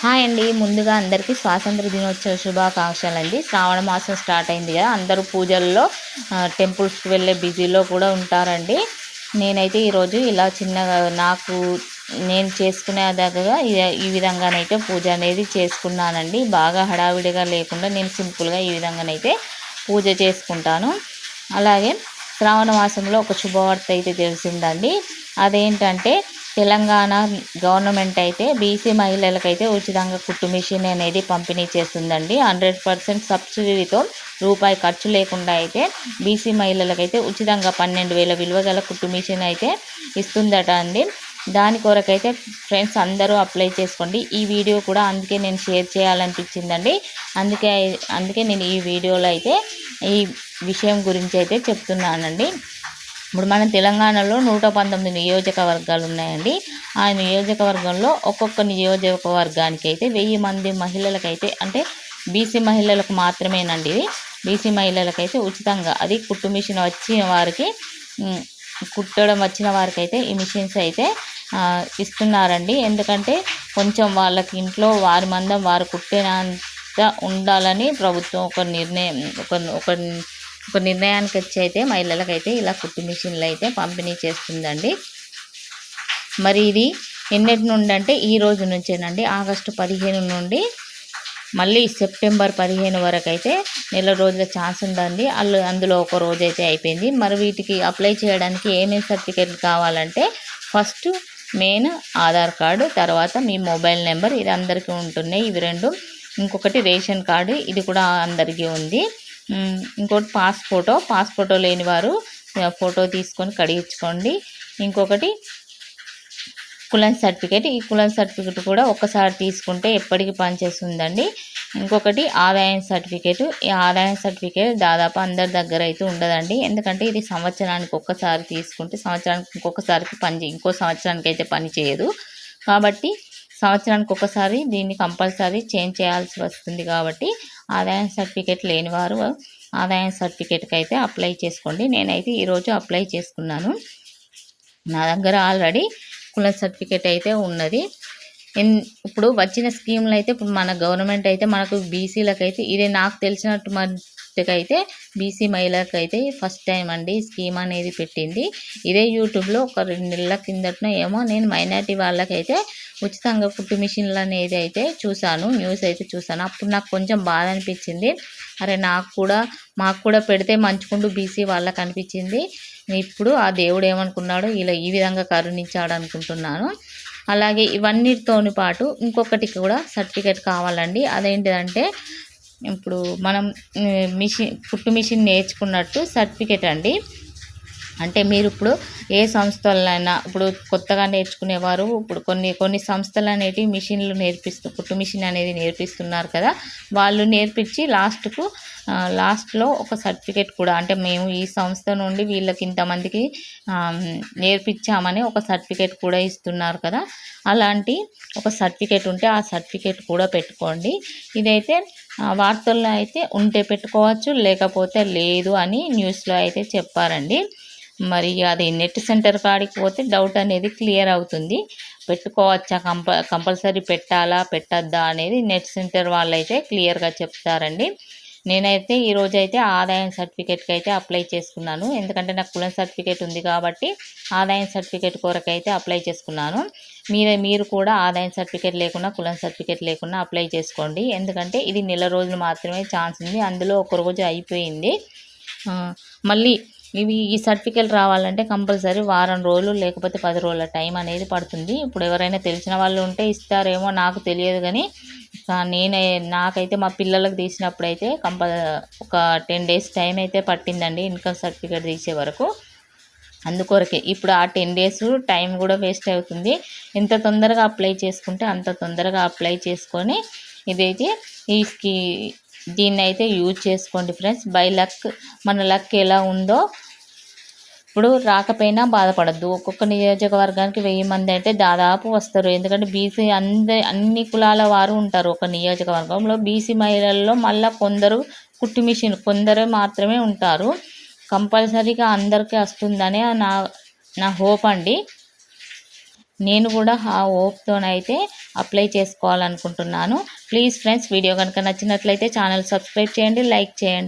Hi అండి. ముందుగా అందరికీ స్వాతంత్ర దినోత్సవ శుభాకాంక్షలండి. శ్రావణ మాసం స్టార్ట్ అయింది కదా, అందరూ పూజల్లో టెంపుల్స్కి వెళ్ళే బిజీలో కూడా ఉంటారండి. నేనైతే ఈరోజు ఇలా చిన్నగా నేను చేసుకునే దగ్గర ఈ విధంగానైతే పూజ అనేది చేసుకున్నానండి. బాగా హడావిడిగా లేకుండా నేను సింపుల్గా ఈ విధంగానైతే పూజ చేసుకుంటాను. అలాగే శ్రావణ మాసంలో ఒక శుభవార్త అయితే తెలిసిందండి. అదేంటంటే తెలంగాణ గవర్నమెంట్ అయితే బీసీ మహిళలకైతే ఉచితంగా కుట్టు మిషన్ అనేది పంపిణీ చేస్తుందండి. 100% సబ్సిడీతో రూపాయి ఖర్చు లేకుండా అయితే బీసీ మహిళలకైతే ఉచితంగా 12,000 విలువ గల కుట్టు మిషన్ అయితే ఇస్తుందట అండి. దాని కొరకైతే ఫ్రెండ్స్ అందరూ అప్లై చేసుకోండి. ఈ వీడియో కూడా అందుకే నేను షేర్ చేయాలనిపించిందండి. అందుకే నేను ఈ వీడియోలో అయితే ఈ విషయం గురించి అయితే చెప్తున్నానండి. ఇప్పుడు మన తెలంగాణలో 119 నియోజకవర్గాలు ఉన్నాయండి. ఆ నియోజకవర్గంలో ఒక్కొక్క నియోజకవర్గానికి అయితే 1000 మంది మహిళలకైతే, అంటే బీసీ మహిళలకు మాత్రమేనండి ఇది. బీసీ మహిళలకైతే ఉచితంగా అది కుట్టు మిషన్ వచ్చిన వారికి, కుట్టడం వచ్చిన వారికైతే ఈ మిషన్స్ అయితే ఇస్తున్నారండి. ఎందుకంటే కొంచెం వాళ్ళకి ఇంట్లో వారి మందం వారు కుట్టినంత ఉండాలని ప్రభుత్వం ఒక నిర్ణయానికి వచ్చి అయితే మహిళలకైతే ఇలా కుట్టు మిషన్లు అయితే పంపిణీ చేస్తుందండి. మరి ఇది ఎన్నటి నుండి అంటే ఈ రోజు నుంచేనండి. ఆగస్టు 15 నుండి మళ్ళీ సెప్టెంబర్ 15 వరకు అయితే నెల రోజుల ఛాన్స్ ఉందండి. అందులో ఒక రోజు అయితే అయిపోయింది. మరి వీటికి అప్లై చేయడానికి ఏమేమి సర్టిఫికేట్లు కావాలంటే ఫస్ట్ మెయిన్ ఆధార్ కార్డు, తర్వాత మీ మొబైల్ నెంబర్, ఇది అందరికీ ఉంటున్నాయి ఇవి రెండు. ఇంకొకటి రేషన్ కార్డు, ఇది కూడా అందరికీ ఉంది. ఇంకోటి పాస్పోర్టో లేని వారు ఫోటో తీసుకొని కడిగించుకోండి. ఇంకొకటి కులం సర్టిఫికేట్, ఈ కులం సర్టిఫికేట్ కూడా ఒక్కసారి తీసుకుంటే ఎప్పటికీ పనిచేస్తుందండి. ఇంకొకటి ఆదాయం సర్టిఫికేట్, ఈ ఆదాయం సర్టిఫికేట్ దాదాపు అందరి దగ్గర అయితే ఉండదండి. ఎందుకంటే ఇది సంవత్సరానికి ఒక్కసారి తీసుకుంటే సంవత్సరానికి ఇంకో సంవత్సరానికి అయితే పని చేయదు. కాబట్టి సంవత్సరానికి ఒకసారి దీన్ని కంపల్సరీ చేంజ్ చేయాల్సి వస్తుంది. కాబట్టి ఆదాయం సర్టిఫికేట్ లేని వారు ఆదాయం సర్టిఫికేట్కి అయితే అప్లై చేసుకోండి. నేనైతే ఈరోజు అప్లై చేసుకున్నాను. నా దగ్గర ఆల్రెడీ కుల సర్టిఫికేట్ అయితే ఉన్నది. ఇప్పుడు వచ్చిన స్కీమ్లు అయితే ఇప్పుడు మన గవర్నమెంట్ అయితే మనకు బీసీలకైతే ఇదే నాకు తెలిసినట్టు మట్టుకైతే బీసీ మహిళలకైతే ఫస్ట్ టైం అండి స్కీమ్ అనేది పెట్టింది. ఇదే యూట్యూబ్లో ఒక 2 నెలల కిందటనో ఏమో నేను మైనార్టీ వాళ్ళకైతే ఉచితంగా కుట్టు మిషన్లు అనేది అయితే న్యూస్ అయితే చూసాను. అప్పుడు నాకు కొంచెం బాధ అనిపించింది. అరే మాకు కూడా పెడితే మంచుకుంటూ బీసీ వాళ్ళకి అనిపించింది. ఇప్పుడు ఆ దేవుడు ఏమనుకున్నాడో ఇలా ఈ విధంగా కరుణించాడు అనుకుంటున్నాను. అలాగే ఇవన్నిటితోని పాటు ఇంకొకటి కూడా సర్టిఫికేట్ కావాలండి. అదేంటిదంటే ఇప్పుడు మనం కుట్టు మిషన్ నేర్చుకున్నట్టు సర్టిఫికేట్ అండి. అంటే మీరు ఇప్పుడు ఏ సంస్థలైనా ఇప్పుడు కొత్తగా నేర్చుకునేవారు ఇప్పుడు కొన్ని సంస్థలు అనేటివి కుట్టు మిషన్ అనేది నేర్పిస్తున్నారు కదా, వాళ్ళు నేర్పించి లాస్ట్లో ఒక సర్టిఫికేట్ కూడా, అంటే మేము ఈ సంస్థ నుండి వీళ్ళకి ఇంతమందికి నేర్పించామని ఒక సర్టిఫికేట్ కూడా ఇస్తున్నారు కదా, అలాంటి ఒక సర్టిఫికేట్ ఉంటే ఆ సర్టిఫికేట్ కూడా పెట్టుకోండి. ఇదైతే వార్తల్లో అయితే ఉంటే పెట్టుకోవచ్చు, లేకపోతే లేదు అని న్యూస్లో అయితే చెప్పారండి. మరి అది నెట్ సెంటర్ కాడికి పోతే డౌట్ అనేది క్లియర్ అవుతుంది. పెట్టుకోవచ్చా, కంపల్సరీ పెట్టాలా పెట్టద్దా అనేది నెట్ సెంటర్ వాళ్ళు అయితే క్లియర్గా చెప్తారండి. నేనైతే ఈరోజైతే ఆదాయం సర్టిఫికేట్కి అయితే అప్లై చేసుకున్నాను. ఎందుకంటే నాకు కులం సర్టిఫికేట్ ఉంది కాబట్టి ఆదాయం సర్టిఫికేట్ కొరకైతే అప్లై చేసుకున్నాను. మీరు కూడా ఆదాయం సర్టిఫికేట్ లేకుండా కులం సర్టిఫికేట్ లేకుండా అప్లై చేసుకోండి. ఎందుకంటే ఇది నెల రోజులు మాత్రమే ఛాన్స్ ఉంది. అందులో ఒక రోజు అయిపోయింది. మళ్ళీ ఈ సర్టిఫికేట్ రావాలంటే కంపల్సరీ వారం రోజులు లేకపోతే 10 రోజుల టైం అనేది పడుతుంది. ఇప్పుడు ఎవరైనా తెలిసిన వాళ్ళు ఉంటే ఇస్తారేమో, నాకు తెలియదు. కానీ నాకైతే మా పిల్లలకు తీసినప్పుడు అయితే ఒక 10 days టైం అయితే పట్టిందండి ఇన్కమ్ సర్టిఫికేట్ తీసే వరకు. అందుకొరకే ఇప్పుడు ఆ 10 days టైం కూడా వేస్ట్ అవుతుంది. ఎంత తొందరగా అప్లై చేసుకుంటే అంత తొందరగా అప్లై చేసుకొని ఇదైతే దీన్ని అయితే యూజ్ చేసుకోండి ఫ్రెండ్స్. బై లక్, మన లక్ ఎలా ఉందో ఇప్పుడు రాకపోయినా బాధపడద్దు. ఒక్కొక్క నియోజకవర్గానికి 1000 మంది అంటే దాదాపు వస్తారు. ఎందుకంటే బీసీ అన్ని కులాల వారు ఉంటారు ఒక నియోజకవర్గంలో. బీసీ మహిళల్లో మళ్ళీ కొందరు మాత్రమే ఉంటారు. కంపల్సరీగా అందరికీ వస్తుందనే నా హోప్ అండి. నేను కూడా ఆ ఓప్తోనైతే అప్లై చేసుకోవాలనుకుంటున్నాను. ప్లీజ్ ఫ్రెండ్స్, వీడియో కనుక నచ్చినట్లయితే ఛానల్ సబ్స్క్రైబ్ చేయండి, లైక్ చేయండి.